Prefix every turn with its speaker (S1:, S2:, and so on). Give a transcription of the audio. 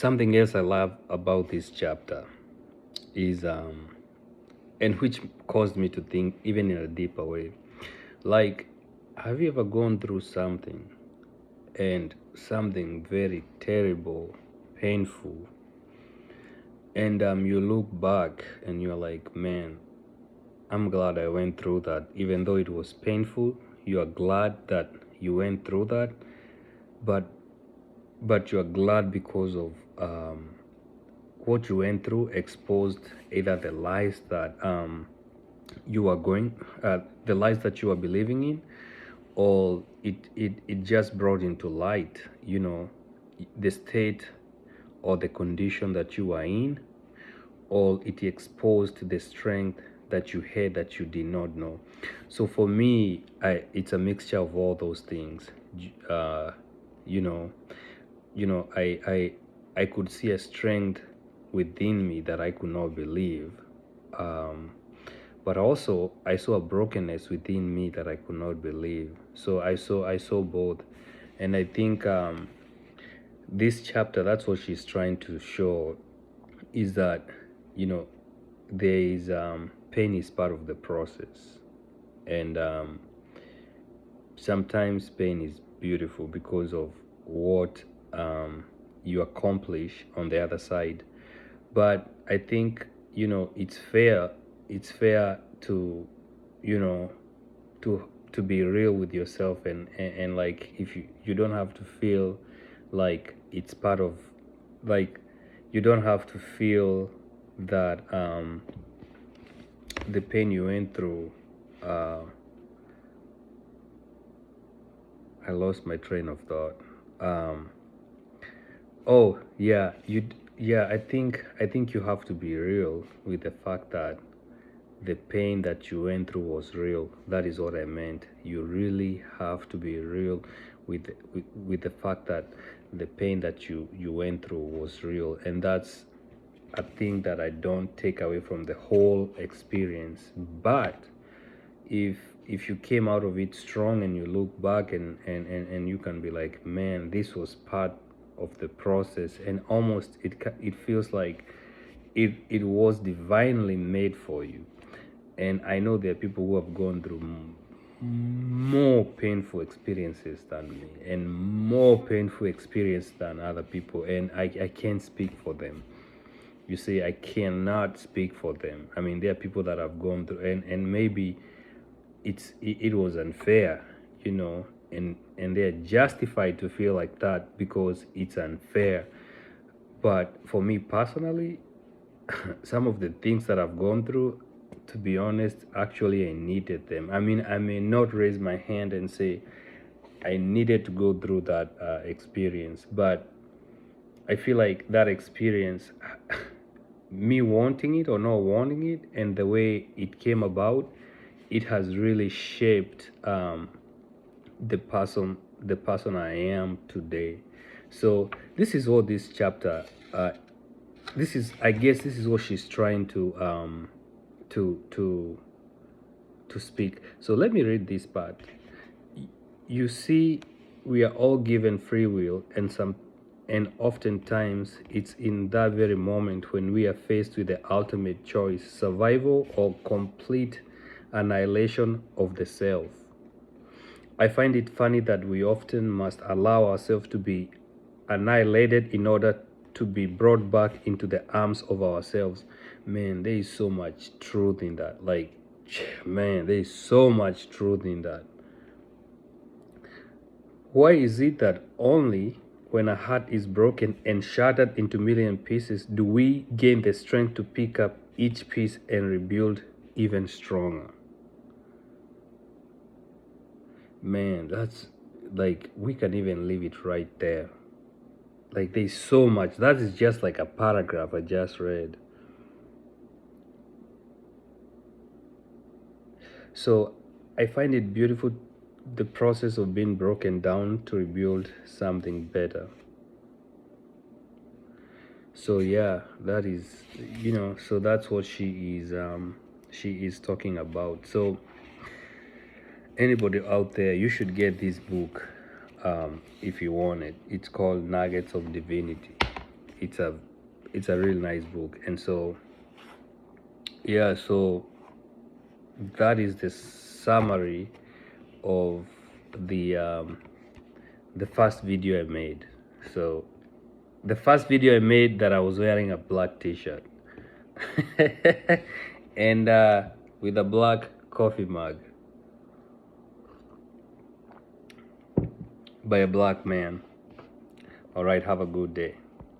S1: Something else I love about this chapter is, and which caused me to think even in a deeper way. Like, have you ever gone through something and something very terrible, painful, and you look back and you're like, man, I'm glad I went through that. Even though it was painful, you are glad that you went through that, but you're glad because of what you went through exposed either the lies that you are going, the lies that you are believing in, or it just brought into light, the state or the condition that you are in, or it exposed the strength that you had that you did not know. So for me, it's a mixture of all those things. Uh, you know, I could see a strength within me that I could not believe. Um, but also I saw a brokenness within me that I could not believe. So I saw both, and I think this chapter, that's what she's trying to show, is that you know there is pain is part of the process, and sometimes pain is beautiful because of what you accomplish on the other side. But I think it's fair to you know to be real with yourself, and like, if you don't have to feel like it's part of, like, you don't have to feel that the pain you went through. uh, I lost my train of thought. um, oh yeah, yeah, I think you have to be real with the fact that the pain that you went through was real. That is what I meant. You really have to be real with the fact that the pain that you went through was real, and that's a thing that I don't take away from the whole experience. But if if you came out of it strong and you look back, and you can be like, man, this was part of the process, and almost it feels like it was divinely made for you. And I know there are people who have gone through more painful experiences than me, and more painful experience than other people, and I can't speak for them. You see, I cannot speak for them. I mean, there are people that have gone through, and maybe it was unfair, and they're justified to feel like that because it's unfair. But for me personally, some of the things that I've gone through, to be honest, actually I needed them. I mean, I may not raise my hand and say I needed to go through that experience, but I feel like that experience, me wanting it or not wanting it, and the way it came about, it has really shaped the person I am today. So this is what this chapter, this is, I guess, this is what she's trying to to to speak. So let me read this part. You see, we are all given free will, and oftentimes it's in that very moment when we are faced with the ultimate choice: survival or complete annihilation of the self. I find it funny that we often must allow ourselves to be annihilated in order to be brought back into the arms of ourselves. Man, there is so much truth in that. Like, man, there is so much truth in that. Why is it that only when a heart is broken and shattered into million pieces do we gain the strength to pick up each piece and rebuild even stronger? Man, that's, like, we can even leave it right there. Like, there's so much. That is just like a paragraph I just read. So I find it beautiful, the process of being broken down to rebuild something better. So yeah, that is, so that's what she is talking about. So anybody out there, you should get this book, if you want it. It's called Nuggets of Divinity. it's a really nice book. And so yeah, so that is the summary of the first video I made. So the first video I made, that I was wearing a black t-shirt and with a black coffee mug by a black man. All right, have a good day.